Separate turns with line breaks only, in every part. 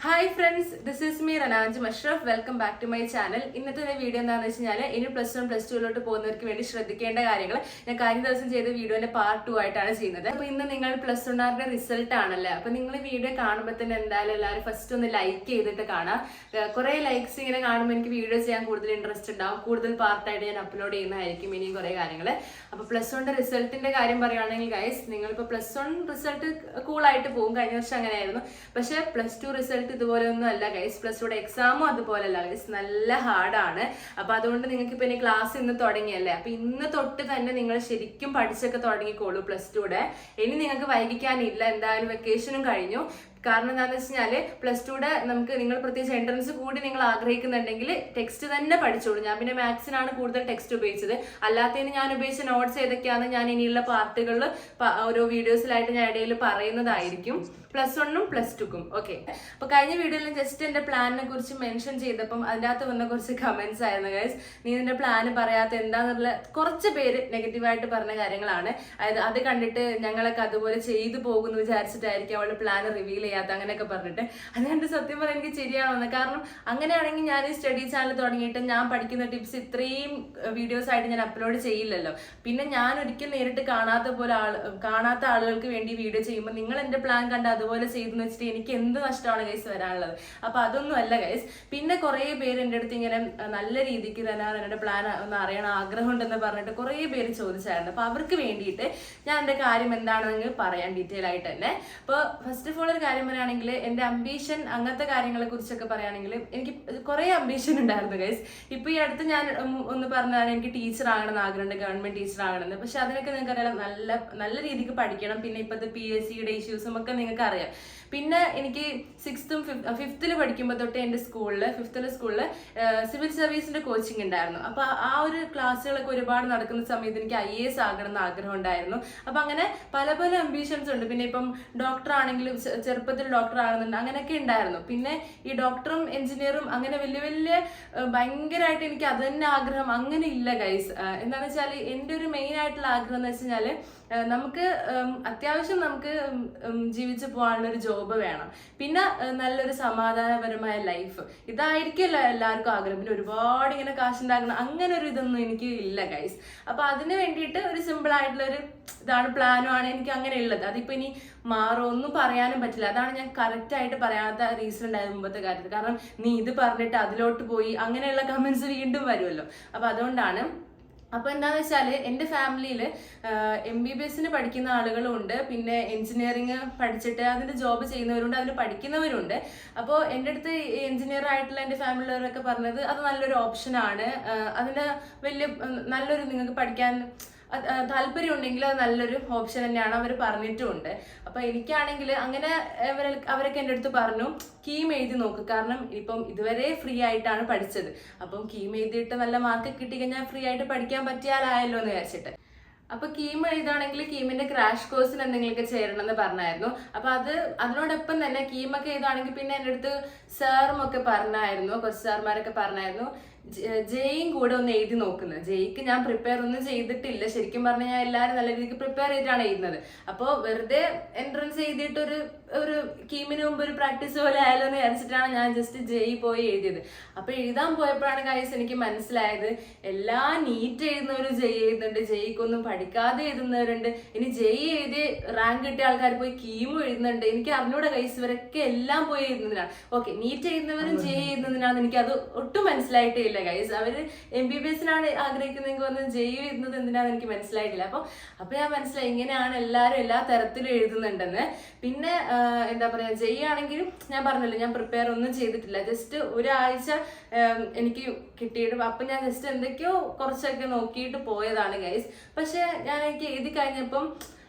Hi friends, this is me Ranaj Mashraf. Welcome back to my channel. ഇന്നത്തെ video എന്താണെന്ന് വെച്ച് കഴിഞ്ഞാൽ ഇനി +1 +2 പോകുന്നവർക്ക് വേണ്ടി ശ്രദ്ധിക്കേണ്ട കാര്യങ്ങൾ ഞാൻ കഴിഞ്ഞ ദിവസം ചെയ്ത വീഡിയോന്റെ പാർട്ട് 2 ആയിട്ടാണ് ചെയ്യുന്നത്. അപ്പോൾ ഇന്ന് നിങ്ങൾ +1 റിസൾട്ട് ആണല്ലേ. അപ്പോൾ നിങ്ങൾ ഈ വീഡിയോ കാണുമ്പോൾ തന്നെ എന്തായാലും എല്ലാവരും ഫസ്റ്റ് ഒന്ന് ലൈക്ക് ചെയ്തിട്ട് കാണാം. കുറേ ലൈക്സ് ഇങ്ങനെ കാണുമ്പോൾ എനിക്ക് വീഡിയോ ചെയ്യാൻ കൂടുതൽ ഇൻട്രസ്റ്റ് ഉണ്ടാവും. കൂടുതൽ പാർട്ടായിട്ട് ഞാൻ അപ്ലോഡ് ചെയ്യുന്നതായിരിക്കും ഇനിയും കുറേ കാര്യങ്ങൾ. അപ്പോൾ +1 റിസൾട്ടിന്റെ കാര്യം പറയുകയാണെങ്കിൽ ഗൈസ്, നിങ്ങളിപ്പോൾ +1 റിസൾട്ട് കൂളായിട്ട് പോകും. കഴിഞ്ഞ വർഷം അങ്ങനെയായിരുന്നു. പക്ഷേ +2 റിസൾട്ട് ഇതുപോലെ ഒന്നും അല്ല ഗൈസ്. +2 എക്സാമും അതുപോലെയല്ല ഗൈസ്, നല്ല ഹാർഡാണ്. അപ്പൊ അതുകൊണ്ട് നിങ്ങൾക്ക് ഇപ്പൊ ഇനി ക്ലാസ് ഇന്ന് തുടങ്ങിയല്ലേ, അപ്പൊ ഇന്ന് തൊട്ട് തന്നെ നിങ്ങൾ ശരിക്കും പഠിച്ചൊക്കെ തുടങ്ങിക്കോളൂ +2. ഇനി നിങ്ങൾക്ക് വൈകിക്കാനില്ല. എന്തായാലും വെക്കേഷനും കഴിഞ്ഞു. കാരണം എന്താണെന്ന് വെച്ച് കഴിഞ്ഞാൽ +2 നമുക്ക് നിങ്ങൾ പ്രത്യേകിച്ച് എൻട്രൻസ് കൂടി നിങ്ങൾ ആഗ്രഹിക്കുന്നുണ്ടെങ്കിൽ ടെക്സ്റ്റ് തന്നെ പഠിച്ചോളൂ. ഞാൻ പിന്നെ മാത്സിനാണ് കൂടുതൽ ടെക്സ്റ്റ് ഉപയോഗിച്ചത്. അല്ലാത്തതിന് ഞാൻ ഉപയോഗിച്ച നോട്ട്സ് ഏതൊക്കെയാണെന്ന് ഞാൻ ഇനിയുള്ള പാർട്ടുകളിൽ ഓരോ വീഡിയോസിലായിട്ട് ഞാൻ ഇടയിൽ പറയുന്നതായിരിക്കും, +1ഉം +2ക്കും. ഓക്കെ, അപ്പൊ കഴിഞ്ഞ വീഡിയോയിൽ ജസ്റ്റ് എന്റെ പ്ലാനിനെ കുറിച്ച് മെൻഷൻ ചെയ്തപ്പം അതിൻ്റെ അകത്ത് വന്ന കുറച്ച് കമന്റ്സ് ആയിരുന്നു ഗൈസ്. നീ നിന്റെ പ്ലാന് പറയാത്ത എന്താന്നുള്ള കുറച്ച് പേര് നെഗറ്റീവായിട്ട് പറഞ്ഞ കാര്യങ്ങളാണ്. അതായത് അത് കണ്ടിട്ട് ഞങ്ങളൊക്കെ അതുപോലെ ചെയ്തു പോകുന്നു വിചാരിച്ചിട്ടായിരിക്കും അവളുടെ പ്ലാൻ റിവീൽ ചെയ്യാത്ത, അങ്ങനെയൊക്കെ പറഞ്ഞിട്ട്. അതുകൊണ്ട് സത്യം പറഞ്ഞാൽ എനിക്ക് ശരിയാവുന്നത്. കാരണം അങ്ങനെയാണെങ്കിൽ ഞാൻ ഈ സ്റ്റഡി ചാനൽ തുടങ്ങിയിട്ട് ഞാൻ പഠിക്കുന്ന ടിപ്സ് ഇത്രയും വീഡിയോസ് ആയിട്ട് ഞാൻ അപ്ലോഡ് ചെയ്യില്ലല്ലോ. പിന്നെ ഞാൻ ഒരിക്കലും നേരിട്ട് കാണാത്ത ആളുകൾക്ക് വേണ്ടി വീഡിയോ ചെയ്യുമ്പോൾ നിങ്ങൾ എന്റെ പ്ലാൻ കണ്ട് അതുപോലെ ചെയ്തെന്ന് വെച്ചിട്ട് എനിക്ക് എന്ത് നഷ്ടമാണ് ഗൈസ് വരാനുള്ളത്. അപ്പൊ അതൊന്നും അല്ല ഗൈസ്. പിന്നെ കുറെ പേര് എൻ്റെ അടുത്ത് ഇങ്ങനെ നല്ല രീതിക്ക് തന്നെ എന്റെ പ്ലാൻ ഒന്ന് അറിയണം ആഗ്രഹം ഉണ്ടെന്ന് പറഞ്ഞിട്ട് കുറെ പേര് ചോദിച്ചായിരുന്നു. അപ്പൊ അവർക്ക് വേണ്ടിയിട്ട് ഞാൻ എന്റെ കാര്യം എന്താണെന്ന് പറയാം ഡീറ്റെയിൽ ആയിട്ട് തന്നെ. അപ്പോൾ ഫസ്റ്റ് ഓഫ് ഓൾ ഒരു കാര്യം പറയുകയാണെങ്കിൽ എന്റെ അംബീഷൻ അങ്ങനത്തെ കാര്യങ്ങളെ കുറിച്ചൊക്കെ പറയുകയാണെങ്കിൽ എനിക്ക് കുറെ അംബീഷൻ ഉണ്ടായിരുന്നു ഗൈസ്. ഇപ്പൊ ഈ അടുത്ത് ഞാൻ ഒന്ന് പറഞ്ഞാൽ എനിക്ക് ടീച്ചർ ആകണമെന്ന് ആഗ്രഹമുണ്ട്, ഗവൺമെന്റ് ടീച്ചർ ആകണമെന്ന്. പക്ഷെ അതിനൊക്കെ നിങ്ങൾക്ക് അറിയാം, നല്ല രീതിക്ക് പഠിക്കണം. പിന്നെ ഇപ്പോഴത്തെ PSCയുടെ ഇഷ്യൂസും ഒക്കെ നിങ്ങൾക്ക് അറിയാം. പിന്നെ എനിക്ക് 6th 5th പഠിക്കുമ്പോൾ തൊട്ട് എൻ്റെ ഫിഫ്ത്തിലെ സ്കൂളിൽ സിവിൽ സർവീസിന്റെ കോച്ചിങ് ഉണ്ടായിരുന്നു. അപ്പൊ ആ ഒരു ക്ലാസ്സുകളൊക്കെ ഒരുപാട് നടക്കുന്ന സമയത്ത് എനിക്ക് IAS ആകണം എന്ന് ആഗ്രഹം ഉണ്ടായിരുന്നു. അപ്പൊ അങ്ങനെ പല പല അംബീഷൻസ് ഉണ്ട്. പിന്നെ ഇപ്പം ഡോക്ടർ ആണെങ്കിലും ചെറുപ്പത്തിൽ ഡോക്ടർ ആകുന്നുണ്ട്, അങ്ങനെയൊക്കെ ഉണ്ടായിരുന്നു. പിന്നെ ഈ ഡോക്ടറും എഞ്ചിനീയറും അങ്ങനെ വലിയ ഭയങ്കരമായിട്ട് എനിക്ക് അത് തന്നെ ആഗ്രഹം അങ്ങനെ ഇല്ല ഗൈസ്. എന്താണെന്ന് വെച്ചാൽ എൻ്റെ ഒരു മെയിൻ ആയിട്ടുള്ള ആഗ്രഹം എന്ന് വെച്ച് കഴിഞ്ഞാൽ നമുക്ക് അത്യാവശ്യം നമുക്ക് ജീവിച്ചു പോകാനുള്ള ഒരു ജോബ് വേണം. പിന്നെ നല്ലൊരു സമാധാനപരമായ ലൈഫ്, ഇതായിരിക്കുമല്ലോ എല്ലാവർക്കും ആഗ്രഹം. പിന്നെ ഒരുപാട് ഇങ്ങനെ കാശുണ്ടാക്കണം അങ്ങനെ ഒരു ഇതൊന്നും എനിക്ക് ഇല്ല ഗൈസ്. അപ്പൊ അതിന് വേണ്ടിയിട്ട് ഒരു സിമ്പിൾ ആയിട്ടുള്ള ഒരു ഇതാണ്, പ്ലാനുമാണ് എനിക്ക് അങ്ങനെ ഉള്ളത്. അതിപ്പോ ഇനി ഒന്നും പറയാനും പറ്റില്ല. അതാണ് ഞാൻ കറക്റ്റ് ആയിട്ട് പറയാത്ത റീസൺ ഉണ്ടായത് മുമ്പത്തെ കാര്യത്തിൽ. കാരണം നീ ഇത് പറഞ്ഞിട്ട് അതിലോട്ട് പോയി അങ്ങനെയുള്ള കമന്റ്സ് വീണ്ടും വരുമല്ലോ. അപ്പൊ അതുകൊണ്ടാണ്. അപ്പൊ എന്താന്ന് വെച്ചാല് എന്റെ ഫാമിലിയിൽ MBBS പഠിക്കുന്ന ആളുകളും ഉണ്ട്, പിന്നെ എഞ്ചിനീയറിങ് പഠിച്ചിട്ട് അതിന്റെ ജോബ് ചെയ്യുന്നവരുണ്ട്, അതിന് പഠിക്കുന്നവരുണ്ട്. അപ്പോൾ എൻ്റെ അടുത്ത് എഞ്ചിനീയർ ആയിട്ടുള്ള എൻ്റെ ഫാമിലിയുള്ളവരൊക്കെ പറഞ്ഞത് അത് നല്ലൊരു ഓപ്ഷനാണ്, അതിന് നല്ലൊരു നിങ്ങൾക്ക് പഠിക്കാൻ താല്പര്യം ഉണ്ടെങ്കിൽ അത് നല്ലൊരു ഓപ്ഷൻ തന്നെയാണ് അവർ പറഞ്ഞിട്ടുമുണ്ട്. അപ്പൊ എനിക്കാണെങ്കിൽ അങ്ങനെ അവരൊക്കെ എൻ്റെ അടുത്ത് പറഞ്ഞു കീം എഴുതി നോക്ക്. കാരണം ഇപ്പം ഇതുവരെ ഫ്രീ ആയിട്ടാണ് പഠിച്ചത്. അപ്പം കീം എഴുതിയിട്ട് നല്ല മാർക്ക് കിട്ടിക്കഴിഞ്ഞാൽ ഫ്രീ ആയിട്ട് പഠിക്കാൻ പറ്റിയാലായല്ലോ എന്ന് വിചാരിച്ചിട്ട്. അപ്പൊ കീം എഴുതാണെങ്കിൽ കീമിന്റെ ക്രാഷ് കോഴ്സിന് എന്തെങ്കിലുമൊക്കെ ചേരണം എന്ന് പറഞ്ഞായിരുന്നു. അപ്പൊ അതിനോടൊപ്പം തന്നെ കീമൊക്കെ എഴുതാണെങ്കിൽ പിന്നെ എൻ്റെ അടുത്ത് സാറും ഒക്കെ പറഞ്ഞായിരുന്നു, കുറച്ച് സാർമാരൊക്കെ പറഞ്ഞായിരുന്നു ജെയും കൂടെ ഒന്ന് എഴുതി നോക്കുന്നത്. ജെയ്ക്ക് ഞാൻ പ്രിപ്പയർ ഒന്നും ചെയ്തിട്ടില്ല. ശരിക്കും പറഞ്ഞാൽ ഞാൻ എല്ലാവരും നല്ല രീതിക്ക് പ്രിപ്പയർ ചെയ്തിട്ടാണ് എഴുതുന്നത്. അപ്പോൾ വെറുതെ എൻട്രൻസ് എഴുതിയിട്ട് ഒരു കീമിന് മുമ്പ് ഒരു പ്രാക്ടീസ് പോലെ ആയാലോ എന്ന് വിചാരിച്ചിട്ടാണ് ഞാൻ ജസ്റ്റ് ജെയ് പോയി എഴുതിയത്. അപ്പൊ എഴുതാൻ പോയപ്പോഴാണ് ഗൈസ് എനിക്ക് മനസ്സിലായത് എല്ലാ നീറ്റ് എഴുതുന്നവരും ജെയ് എഴുതുന്നുണ്ട്, ജെയ്ക്കൊന്നും പഠിക്കാതെ എഴുതുന്നവരുണ്ട്. ഇനി ജെയ് എഴുതി റാങ്ക് കിട്ടിയ ആൾക്കാർ പോയി കീമും എഴുതുന്നുണ്ട്. എനിക്ക് അറിഞ്ഞൂടെ ഗൈസ്, ഇവരൊക്കെ എല്ലാം പോയി എഴുതുന്നതിനാണ്. ഓക്കെ, നീറ്റ് എഴുതുന്നവരും ജെയ് എഴുതുന്നതിനാണ് എനിക്ക് അത് ഒട്ടും മനസ്സിലായിട്ടേ ഇല്ല ഗൈസ്. അവര് MBBS ആഗ്രഹിക്കുന്നതെങ്കിൽ വന്ന് ജെയ് എഴുതുന്നത് എന്തിനാന്ന് എനിക്ക് മനസ്സിലായിട്ടില്ല. അപ്പൊ ഞാൻ മനസ്സിലായി ഇങ്ങനെയാണ് എല്ലാവരും എല്ലാ തരത്തിലും എഴുതുന്നുണ്ടെന്ന്. പിന്നെ എന്താ പറയാ, ജെയ് ആണെങ്കിലും ഞാൻ പറഞ്ഞല്ലോ ഞാൻ പ്രിപ്പയർ ഒന്നും ചെയ്തിട്ടില്ല. ജസ്റ്റ് ഒരാഴ്ച എനിക്ക് കിട്ടിയിട്ട് അപ്പൊ ഞാൻ ജസ്റ്റ് എന്തൊക്കെയോ കുറച്ചൊക്കെ നോക്കിയിട്ട് പോയതാണ് ഗൈസ്. പക്ഷെ ഞാൻ എനിക്ക് എഴുതി കഴിഞ്ഞപ്പം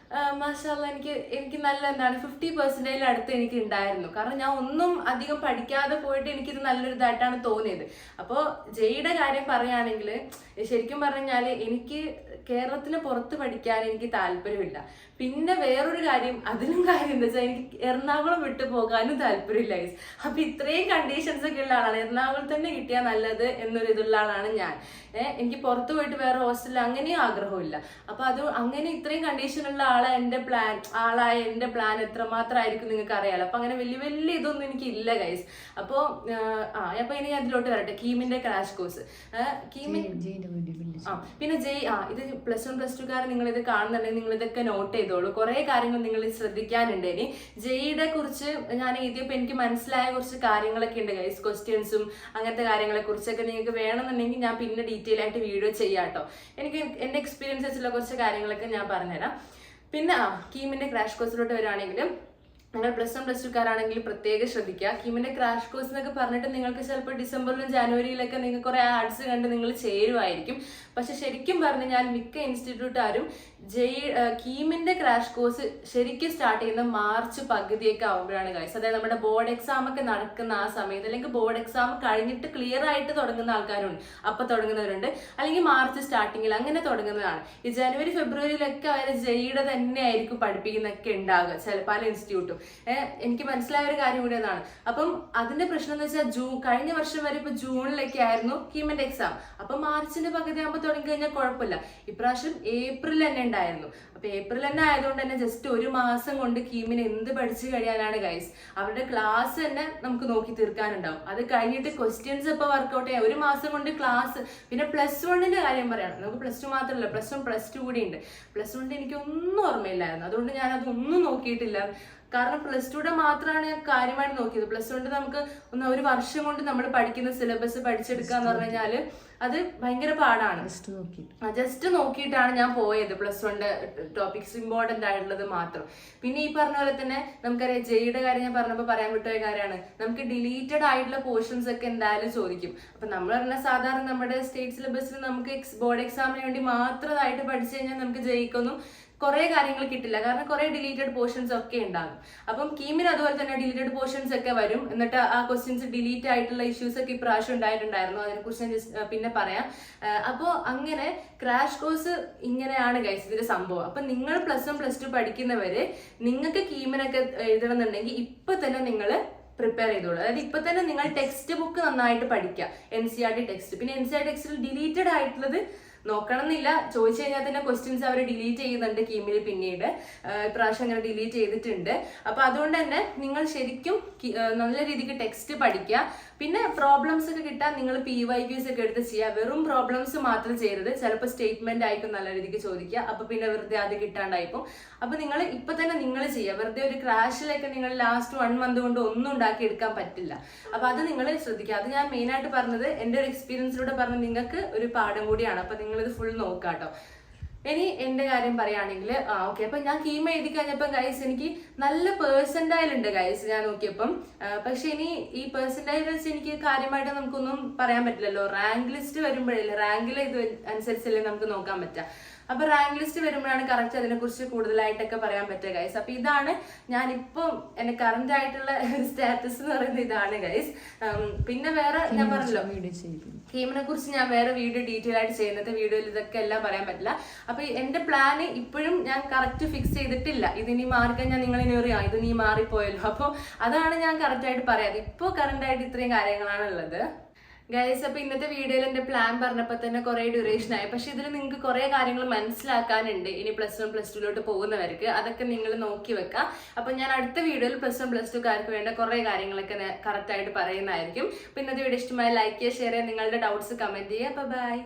മാഷാഅല്ലാ എനിക്ക് നല്ല 50% അടുത്ത് എനിക്ക് ഉണ്ടായിരുന്നു. കാരണം ഞാൻ ഒന്നും അധികം പഠിക്കാതെ പോയിട്ട് എനിക്കിത് നല്ലൊരു ഇതായിട്ടാണ് തോന്നിയത്. അപ്പോൾ ജെയുടെ കാര്യം പറയുകയാണെങ്കിൽ ശരിക്കും പറഞ്ഞാല് എനിക്ക് കേരളത്തിന് പുറത്ത് പഠിക്കാൻ എനിക്ക് താല്പര്യമില്ല. പിന്നെ വേറൊരു കാര്യം, അതിലും കാര്യം എന്താ വെച്ചാൽ എനിക്ക് എറണാകുളം വിട്ടു പോകാനും താല്പര്യമില്ല ഗൈസ്. അപ്പൊ ഇത്രയും കണ്ടീഷൻസ് ഒക്കെ ഉള്ള ആളാണ്. എറണാകുളത്ത് തന്നെ കിട്ടിയാൽ നല്ലത് എന്നൊരു ഇതുള്ള ആളാണ് ഞാൻ. എനിക്ക് പുറത്ത് പോയിട്ട് വേറെ ഹോസ്റ്റലിൽ അങ്ങനെയും ആഗ്രഹമില്ല. അപ്പൊ അങ്ങനെ ഇത്രയും കണ്ടീഷൻ ഉള്ള ആളായ എന്റെ പ്ലാൻ എത്രമാത്രമായിരിക്കും നിങ്ങൾക്ക് അറിയാലോ. അപ്പൊ അങ്ങനെ വലിയ വലിയ ഇതൊന്നും എനിക്ക് ഇല്ല ഗൈസ്. അപ്പോൾ അപ്പൊ ഇനി അതിലോട്ട് വരട്ടെ. കീമിന്റെ ക്രാഷ് കോഴ്സ്. പിന്നെ ഇത് +1 +2 നിങ്ങൾ ഇത് കാണുന്നുണ്ടെങ്കിൽ നിങ്ങൾ ഇതൊക്കെ നോട്ട് ചെയ്തോളൂ. കുറെ കാര്യങ്ങൾ നിങ്ങൾ ശ്രദ്ധിക്കാനുണ്ട്. ഇനി ജെയുടെ കുറിച്ച് ഞാൻ എഴുതിയപ്പോൾ എനിക്ക് മനസ്സിലായ കുറച്ച് കാര്യങ്ങളൊക്കെ ഉണ്ട് ഗൈസ്. ക്വസ്റ്റ്യൻസും അങ്ങനത്തെ കാര്യങ്ങളെ കുറിച്ചൊക്കെ നിങ്ങൾക്ക് വേണമെന്നുണ്ടെങ്കിൽ ഞാൻ പിന്നെ ഡീറ്റെയിൽ ആയിട്ട് വീഡിയോ ചെയ്യാം കേട്ടോ. എനിക്ക് എന്റെ എക്സ്പീരിയൻസ് വെച്ചുള്ള കുറച്ച് കാര്യങ്ങളൊക്കെ ഞാൻ പറഞ്ഞുതരാം. പിന്നെ കീമിന്റെ ക്രാഷ് കോഴ്സിലോട്ട് വരികയാണെങ്കിലും നിങ്ങൾ +1 +2 പ്രത്യേകം ശ്രദ്ധിക്കുക. കീമിന്റെ ക്രാഷ് കോഴ്സ് എന്നൊക്കെ പറഞ്ഞിട്ട് നിങ്ങൾക്ക് ചിലപ്പോൾ ഡിസംബറിലും ജനുവരിയിലൊക്കെ നിങ്ങൾക്ക് കുറെ ആഡ്സ് കണ്ട് നിങ്ങൾ ചേരുമായിരിക്കും. പക്ഷെ ശരിക്കും പറഞ്ഞു കഴിഞ്ഞാൽ മിക്ക ഇൻസ്റ്റിറ്റ്യൂട്ടുകാരും കീമിന്റെ ക്രാഷ് കോഴ്സ് ശരിക്കും സ്റ്റാർട്ട് ചെയ്യുന്ന മാർച്ച് പകുതിയൊക്കെ ആകുമ്പോഴാണ് ഗൈസ്. അതായത് നമ്മുടെ ബോർഡ് എക്സാം ഒക്കെ നടക്കുന്ന ആ സമയത്ത്, അല്ലെങ്കിൽ ബോർഡ് എക്സാം കഴിഞ്ഞിട്ട് ക്ലിയർ ആയിട്ട് തുടങ്ങുന്ന ആൾക്കാരുണ്ട്, അപ്പൊ തുടങ്ങുന്നവരുണ്ട്, അല്ലെങ്കിൽ മാർച്ച് സ്റ്റാർട്ടിങ്ങിൽ അങ്ങനെ തുടങ്ങുന്നതാണ്. ഈ ജനുവരി ഫെബ്രുവരിയിലൊക്കെ അവർ ജെയുടെ തന്നെ ആയിരിക്കും പഠിപ്പിക്കുന്നൊക്കെ ഉണ്ടാകുക പല ഇൻസ്റ്റിറ്റ്യൂട്ടും. എനിക്ക് മനസ്സിലായ ഒരു കാര്യം കൂടി എന്നാണ്. അപ്പം അതിന്റെ പ്രശ്നം എന്ന് വെച്ചാൽ കഴിഞ്ഞ വർഷം വരെ ഇപ്പൊ ജൂണിലൊക്കെ ആയിരുന്നു കീമിന്റെ എക്സാം. അപ്പൊ മാർച്ചിന്റെ പകുതി ആകുമ്പോൾ തുടങ്ങി കഴിഞ്ഞാൽ കുഴപ്പമില്ല. ഇപ്രാവശ്യം ഏപ്രിൽ തന്നെ ഉണ്ടായിരുന്നു. അപ്പൊ ഏപ്രിൽ തന്നെ ആയതുകൊണ്ട് തന്നെ ജസ്റ്റ് 1 മാസം കൊണ്ട് കീമിന് എന്ത് പഠിച്ചു കഴിയാനാണ് ഗൈസ്. അവരുടെ ക്ലാസ് തന്നെ നമുക്ക് നോക്കി തീർക്കാനുണ്ടാവും. അത് കഴിഞ്ഞിട്ട് ക്വസ്റ്റ്യൻസ് ഇപ്പൊ വർക്ക്ഔട്ട് ചെയ്യാം. 1 മാസം കൊണ്ട് ക്ലാസ്. പിന്നെ +1ന്റെ കാര്യം പറയാണ്. നമുക്ക് +2 മാത്രമല്ല, +1 +2 കൂടി ഉണ്ട്. +1 എനിക്കൊന്നും ഓർമ്മയില്ലായിരുന്നു. അതുകൊണ്ട് ഞാൻ അതൊന്നും നോക്കിയിട്ടില്ല. കാരണം +2ടെ മാത്രമാണ് ഞാൻ കാര്യമായിട്ട് നോക്കിയത്. +1 നമുക്ക് 1 വർഷം കൊണ്ട് നമ്മൾ പഠിക്കുന്ന സിലബസ് പഠിച്ചെടുക്കുക എന്ന് പറഞ്ഞു കഴിഞ്ഞാല് അത് ഭയങ്കര പാടാണ്. ജസ്റ്റ് നോക്കിയിട്ടാണ് ഞാൻ പോയത്. +1 ടോപ്പിക്സ് ഇമ്പോർട്ടന്റ് ആയിട്ടുള്ളത് മാത്രം. പിന്നെ ഈ പറഞ്ഞ പോലെ തന്നെ നമുക്കറിയാം ജെയുടെ കാര്യം ഞാൻ പറഞ്ഞപ്പോൾ പറയാൻ വിട്ടുപോയ കാര്യമാണ്. നമുക്ക് ഡിലീറ്റഡ് ആയിട്ടുള്ള പോർഷൻസ് ഒക്കെ എന്തായാലും ചോദിക്കും. അപ്പൊ നമ്മൾ പറഞ്ഞാൽ സാധാരണ നമ്മുടെ സ്റ്റേറ്റ് സിലബസിൽ നമുക്ക് ബോർഡ് എക്സാമിന് വേണ്ടി മാത്രമായിട്ട് പഠിച്ചു കഴിഞ്ഞാൽ നമുക്ക് ജയിക്കൊന്നും കുറെ കാര്യങ്ങൾ കിട്ടില്ല. കാരണം കുറെ ഡിലീറ്റഡ് പോർഷൻസ് ഒക്കെ ഉണ്ടാകും. അപ്പം കീമിന് അതുപോലെ തന്നെ ഡിലീറ്റഡ് പോർഷൻസ് ഒക്കെ വരും. എന്നിട്ട് ആ ക്വസ്റ്റ്യൻസ് ഡിലീറ്റ് ആയിട്ടുള്ള ഇഷ്യൂസ് ഒക്കെ ഇപ്രാവശ്യം ഉണ്ടായിട്ടുണ്ടായിരുന്നു. അതിനെക്കുറിച്ച് ഞാൻ പിന്നെ പറയാം. അപ്പോൾ അങ്ങനെ ക്രാഷ് കോഴ്സ് ഇങ്ങനെയാണ് ഗൈസ് ഇതിന്റെ സംഭവം. അപ്പൊ നിങ്ങൾ +1 +2 പഠിക്കുന്നവര് നിങ്ങൾക്ക് കീമിനൊക്കെ എഴുതണമെന്നുണ്ടെങ്കിൽ ഇപ്പൊ തന്നെ നിങ്ങൾ പ്രിപ്പയർ ചെയ്തോളൂ. അതായത് ഇപ്പൊ തന്നെ നിങ്ങൾ ടെക്സ്റ്റ് ബുക്ക് നന്നായിട്ട് പഠിക്കുക. NCERT text. പിന്നെ NCERT ടെക്സ്റ്റിൽ ഡിലീറ്റഡ് ആയിട്ടുള്ളത് നോക്കണം എന്നില്ല. ചോദിച്ചു കഴിഞ്ഞാൽ തന്നെ ക്വസ്റ്റ്യൻസ് അവർ ഡിലീറ്റ് ചെയ്യുന്നുണ്ട് കീമിൽ. പിന്നീട് ഇപ്രാവശ്യം അങ്ങനെ ഡിലീറ്റ് ചെയ്തിട്ടുണ്ട്. അപ്പൊ അതുകൊണ്ട് തന്നെ നിങ്ങൾ ശരിക്കും നല്ല രീതിക്ക് ടെക്സ്റ്റ് പഠിക്കുക. പിന്നെ പ്രോബ്ലംസ് ഒക്കെ കിട്ടാൻ നിങ്ങൾ PYQs ഒക്കെ എടുത്ത് ചെയ്യുക. വെറും പ്രോബ്ലംസ് മാത്രം ചെയ്യരുത്. ചിലപ്പോൾ സ്റ്റേറ്റ്മെന്റ് ആയിരിക്കും നല്ല രീതിക്ക് ചോദിക്കുക. അപ്പൊ പിന്നെ വെറുതെ അത് കിട്ടാണ്ടായിപ്പോ. അപ്പൊ നിങ്ങൾ ഇപ്പൊ തന്നെ നിങ്ങൾ ചെയ്യുക. വെറുതെ ഒരു ക്രാഷിലൊക്കെ നിങ്ങൾ ലാസ്റ്റ് 1 മന്ത് കൊണ്ട് ഒന്നും ഉണ്ടാക്കി എടുക്കാൻ പറ്റില്ല. അപ്പൊ അത് നിങ്ങൾ ശ്രദ്ധിക്കുക. അത് ഞാൻ മെയിൻ ആയിട്ട് പറഞ്ഞത് എന്റെ ഒരു എക്സ്പീരിയൻസിലൂടെ പറഞ്ഞത് നിങ്ങൾക്ക് ഒരു പാഠം കൂടിയാണ്. അപ്പൊ നിങ്ങളിത് ഫുൾ നോക്കാട്ടോ. ഇനി എന്റെ കാര്യം പറയുകയാണെങ്കിൽ ഓക്കെ. അപ്പൊ ഞാൻ കീം എഴുതി കഴിഞ്ഞപ്പോൾ ഗൈസ് എനിക്ക് നല്ല പേഴ്സൻറ്റൈൽ ഉണ്ട് ഗൈസ് ഞാൻ നോക്കിയപ്പം. പക്ഷെ ഇനി ഈ പേഴ്സൻറ്റൈൽ വെച്ച് എനിക്ക് കാര്യമായിട്ട് നമുക്കൊന്നും പറയാൻ പറ്റില്ലല്ലോ. റാങ്ക് ലിസ്റ്റ് വരുമ്പോഴല്ലേ, റാങ്കിൽ ഇത് അനുസരിച്ചല്ലേ നമുക്ക് നോക്കാൻ പറ്റുക. അപ്പൊ റാങ്ക് ലിസ്റ്റ് വരുമ്പോഴാണ് കറക്റ്റ് അതിനെക്കുറിച്ച് കൂടുതലായിട്ടൊക്കെ പറയാൻ പറ്റുക ഗൈസ്. അപ്പൊ ഇതാണ് ഞാനിപ്പം എന്റെ കറന്റ് ആയിട്ടുള്ള സ്റ്റാറ്റസ് എന്ന് പറയുന്നത് ഇതാണ് ഗൈസ്. പിന്നെ വേറെ ഞാൻ പറഞ്ഞല്ലോ കീമിനെ കുറിച്ച് ഞാൻ വേറെ വീഡിയോ ഡീറ്റെയിൽ ആയിട്ട് ചെയ്യുന്നത് വീഡിയോയിൽ ഇതൊക്കെ എല്ലാം പറയാൻ പറ്റില്ല. അപ്പൊ എന്റെ പ്ലാന് ഇപ്പോഴും ഞാൻ കറക്റ്റ് ഫിക്സ് ചെയ്തിട്ടില്ല. ഇതിനി മാറിക്കഴിഞ്ഞാൽ നിങ്ങൾ ഇനി അറിയാം ഇത് നീ മാറിപ്പോയല്ലോ. അപ്പൊ അതാണ് ഞാൻ കറക്റ്റ് ആയിട്ട് പറയാതെ. ഇപ്പൊ കറന്റ് ആയിട്ട് ഇത്രയും കാര്യങ്ങളാണ് ഉള്ളത് ഗൈസ്. അപ്പൊ ഇന്നത്തെ വീഡിയോയിൽ എന്റെ പ്ലാൻ പറഞ്ഞപ്പോൾ തന്നെ കുറെ ഡ്യൂറേഷൻ ആയി. പക്ഷെ ഇതിൽ നിങ്ങൾക്ക് കുറെ കാര്യങ്ങൾ മനസ്സിലാക്കാനുണ്ട് ഇനി +1 +2 പോകുന്നവർക്ക്. അതൊക്കെ നിങ്ങൾ നോക്കി വെക്കാം. അപ്പൊ ഞാൻ അടുത്ത വീഡിയോയിൽ +1 +2 വേണ്ട കുറെ കാര്യങ്ങളൊക്കെ കറക്റ്റ് ആയിട്ട് പറയുന്നതായിരിക്കും. അപ്പൊ ഇന്നത്തെ വീഡിയോ ഇഷ്ടമായി ലൈക്ക് ചെയ്യുക, ഷെയർ ചെയ്യുക, നിങ്ങളുടെ ഡൗട്ട്സ് കമന്റ് ചെയ്യുക. അപ്പൊ ബൈ.